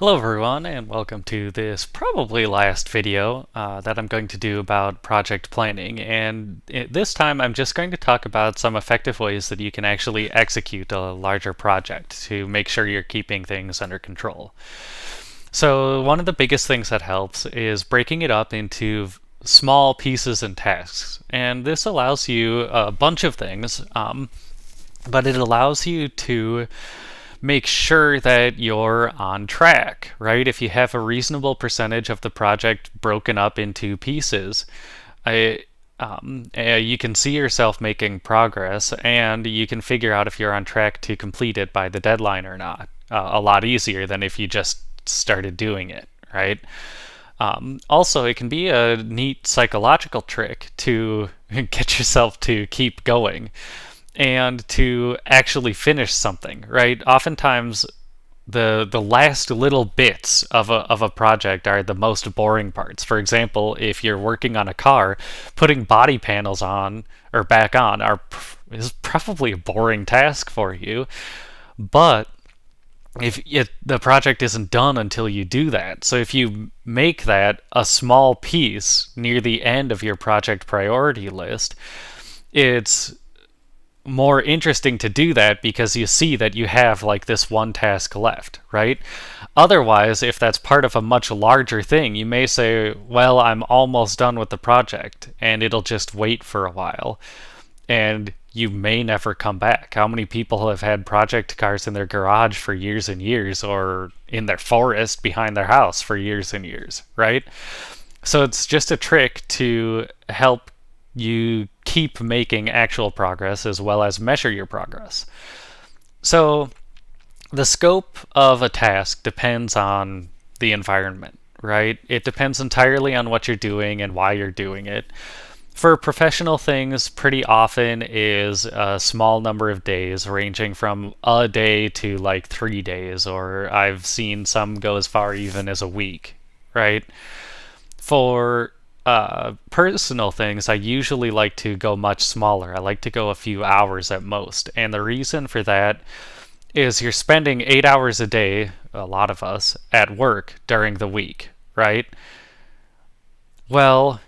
Hello everyone, and welcome to this probably last video that I'm going to do about project planning. And this time I'm just going to talk about some effective ways that you can actually execute a larger project to make sure you're keeping things under control. So one of the biggest things that helps is breaking it up into small pieces and tasks. And this allows you a bunch of things, but it allows you to make sure that you're on track, right? If you have a reasonable percentage of the project broken up into pieces, you can see yourself making progress, and you can figure out if you're on track to complete it by the deadline or not. A lot easier than if you just started doing it, right? Also, it can be a neat psychological trick to get yourself to keep going and to actually finish something, right? Oftentimes the last little bits of a project are the most boring parts. For example, if you're working on a car, putting body panels on or back on is probably a boring task for you, but the project isn't done until you do that. So if you make that a small piece near the end of your project priority list, it's more interesting to do that because you see that you have like this one task left, right? Otherwise, if that's part of a much larger thing, you may say, well, I'm almost done with the project, and it'll just wait for a while. And you may never come back. How many people have had project cars in their garage for years and years, or in their forest behind their house for years and years, right? So it's just a trick to help you keep making actual progress as well as measure your progress. So the scope of a task depends on the environment, right? It depends entirely on what you're doing and why you're doing it. For professional things, pretty often is a small number of days, ranging from a day to like 3 days, or I've seen some go as far even as a week, right? For personal things, I usually like to go much smaller. I like to go a few hours at most. And the reason for that is you're spending 8 hours a day, a lot of us, at work during the week, right? Well,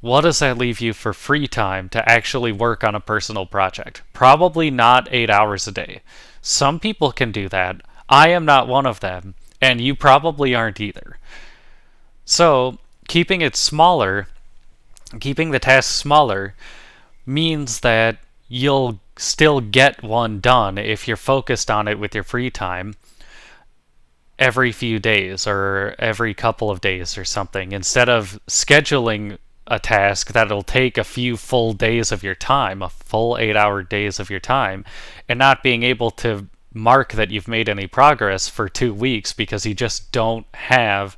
what does that leave you for free time to actually work on a personal project? Probably not 8 hours a day. Some people can do that. I am not one of them, and you probably aren't either. So, keeping it smaller, keeping the task smaller, means that you'll still get one done if you're focused on it with your free time every few days or every couple of days or something, instead of scheduling a task that'll take a few full days of your time, a full 8 hour days of your time, and not being able to mark that you've made any progress for 2 weeks because you just don't have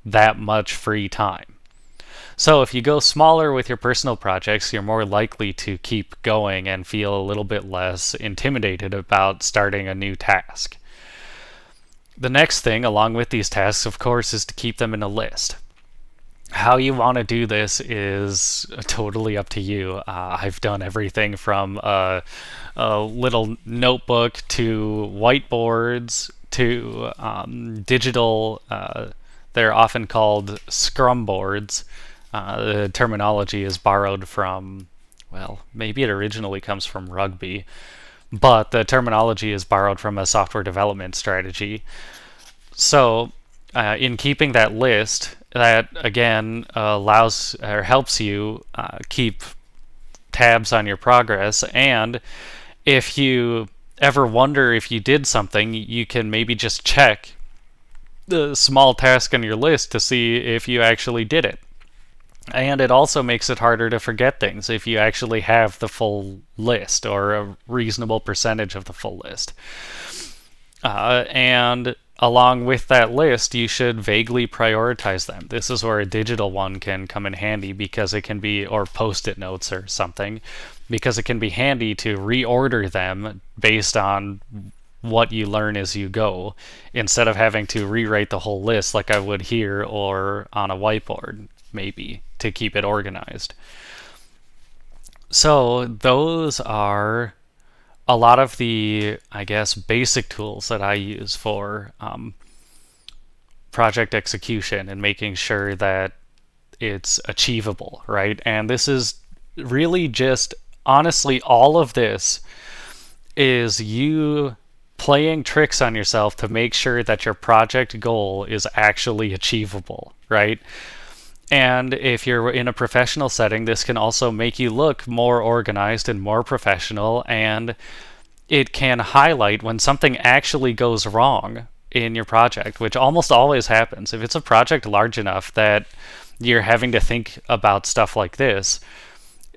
that much free time. So if you go smaller with your personal projects, you're more likely to keep going and feel a little bit less intimidated about starting a new task. The next thing, along with these tasks, of course, is to keep them in a list. How you want to do this is totally up to you. I've done everything from a little notebook to whiteboards to digital, they're often called scrum boards. The terminology is borrowed from, well, maybe it originally comes from rugby, but the terminology is borrowed from a software development strategy. So, in keeping that list, that again allows or helps you keep tabs on your progress. And if you ever wonder if you did something, you can maybe just check the small task on your list to see if you actually did it. And it also makes it harder to forget things if you actually have the full list or a reasonable percentage of the full list. And along with that list, you should vaguely prioritize them. This is where a digital one can come in handy because it can be, or post-it notes or something, because it can be handy to reorder them based on what you learn as you go, instead of having to rewrite the whole list like I would here or on a whiteboard, maybe, to keep it organized. So those are a lot of the, I guess, basic tools that I use for project execution and making sure that it's achievable, right? And this is really just, honestly, all of this is you playing tricks on yourself to make sure that your project goal is actually achievable, right? And if you're in a professional setting, this can also make you look more organized and more professional, and it can highlight when something actually goes wrong in your project, which almost always happens. If it's a project large enough that you're having to think about stuff like this,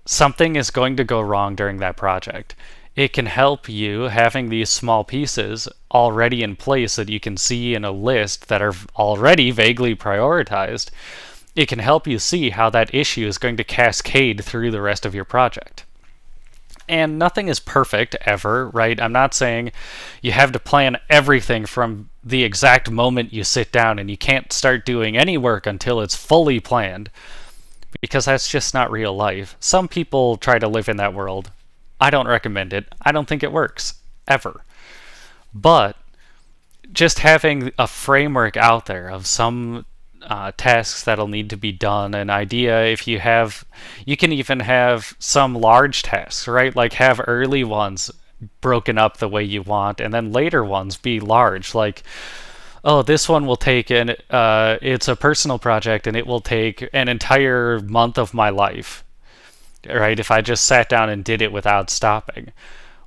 something is going to go wrong during that project. It can help you having these small pieces already in place that you can see in a list that are already vaguely prioritized. It can help you see how that issue is going to cascade through the rest of your project. And nothing is perfect ever, right? I'm not saying you have to plan everything from the exact moment you sit down and you can't start doing any work until it's fully planned, because that's just not real life. Some people try to live in that world. I don't recommend it. I don't think it works, ever. But just having a framework out there of some tasks that'll need to be done, an idea. If you can even have some large tasks, right? Like have early ones broken up the way you want, and then later ones be large. Like, oh, this one will take it's a personal project, and it will take an entire month of my life, right? If I just sat down and did it without stopping.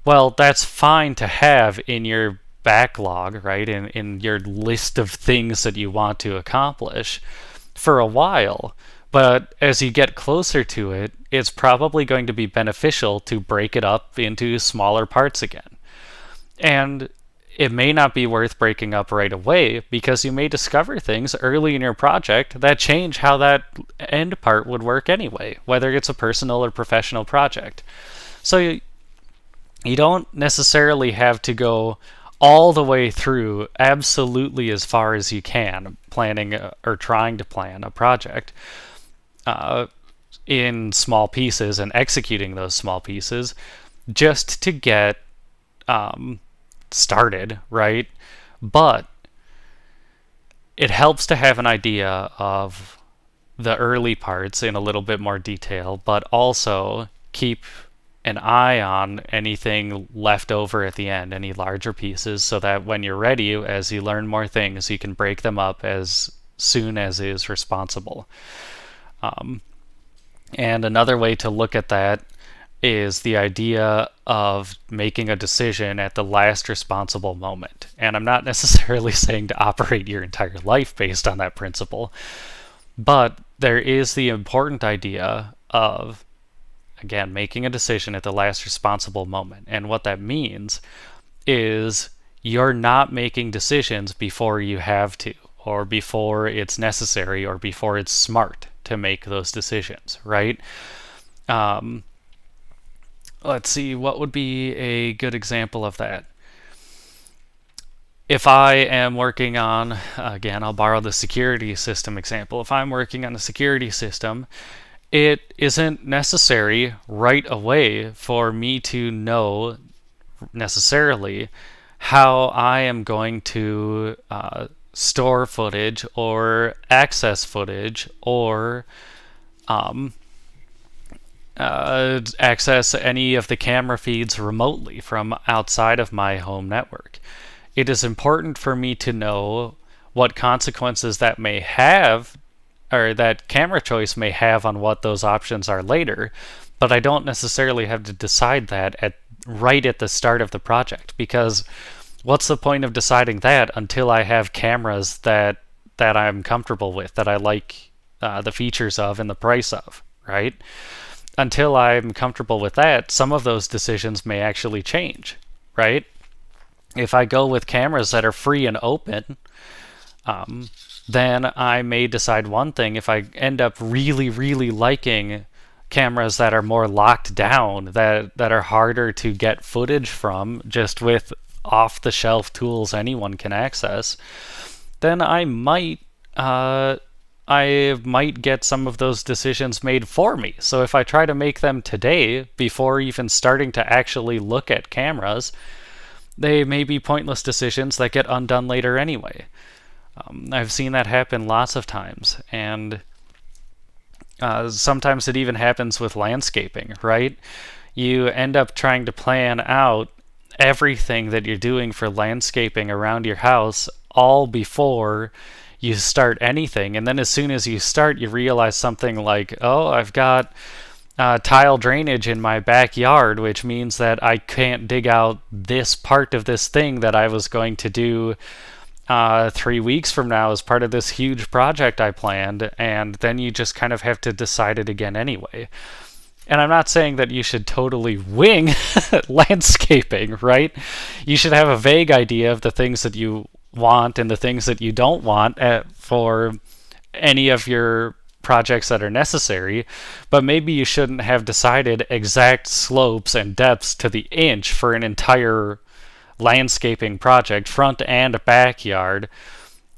Well, that's fine to have in your backlog, right? In your list of things that you want to accomplish for a while. But as you get closer to it, it's probably going to be beneficial to break it up into smaller parts again. And it may not be worth breaking up right away, because you may discover things early in your project that change how that end part would work anyway, whether it's a personal or professional project. So you don't necessarily have to go all the way through absolutely as far as you can planning or trying to plan a project in small pieces and executing those small pieces just to get started, right? But it helps to have an idea of the early parts in a little bit more detail, but also keep an eye on anything left over at the end, any larger pieces, so that when you're ready, as you learn more things, you can break them up as soon as is responsible. And another way to look at that is the idea of making a decision at the last responsible moment. And I'm not necessarily saying to operate your entire life based on that principle, but there is the important idea of, again, making a decision at the last responsible moment. And what that means is you're not making decisions before you have to, or before it's necessary, or before it's smart to make those decisions, right? Let's see, what would be a good example of that? If I am working on, again, I'll borrow the security system example. If I'm working on a security system, it isn't necessary right away for me to know necessarily how I am going to store footage or access footage or access any of the camera feeds remotely from outside of my home network. It is important for me to know what consequences that may have, or that camera choice may have, on what those options are later, but I don't necessarily have to decide that right at the start of the project, because what's the point of deciding that until I have cameras that I'm comfortable with, that I like the features of and the price of, right? Until I'm comfortable with that, some of those decisions may actually change, right? If I go with cameras that are free and open, then I may decide one thing. If I end up really, really liking cameras that are more locked down, that are harder to get footage from just with off-the-shelf tools anyone can access, then I might get some of those decisions made for me. So if I try to make them today, before even starting to actually look at cameras, they may be pointless decisions that get undone later anyway. I've seen that happen lots of times, and sometimes it even happens with landscaping, right? You end up trying to plan out everything that you're doing for landscaping around your house all before you start anything. And then as soon as you start, you realize something like, oh, I've got tile drainage in my backyard, which means that I can't dig out this part of this thing that I was going to do 3 weeks from now as part of this huge project I planned, and then you just kind of have to decide it again anyway. And I'm not saying that you should totally wing landscaping, right? You should have a vague idea of the things that you want and the things that you don't want for any of your projects that are necessary, but maybe you shouldn't have decided exact slopes and depths to the inch for an entire landscaping project, front and backyard,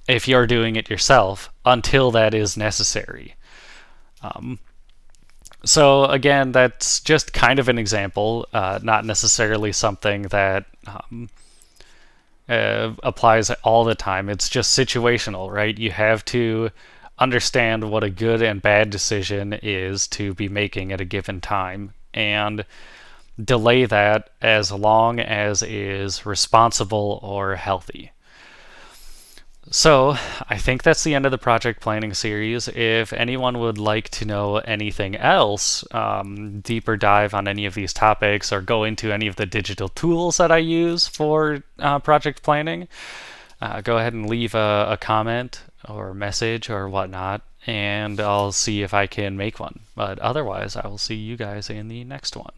if you're doing it yourself, until that is necessary. So again, that's just kind of an example, not necessarily something that applies all the time. It's just situational, right? You have to understand what a good and bad decision is to be making at a given time, and delay that as long as is responsible or healthy. So, I think that's the end of the project planning series. If anyone would like to know anything else, deeper dive on any of these topics, or go into any of the digital tools that I use for project planning, go ahead and leave a comment or message or whatnot, and I'll see if I can make one. But otherwise, I will see you guys in the next one.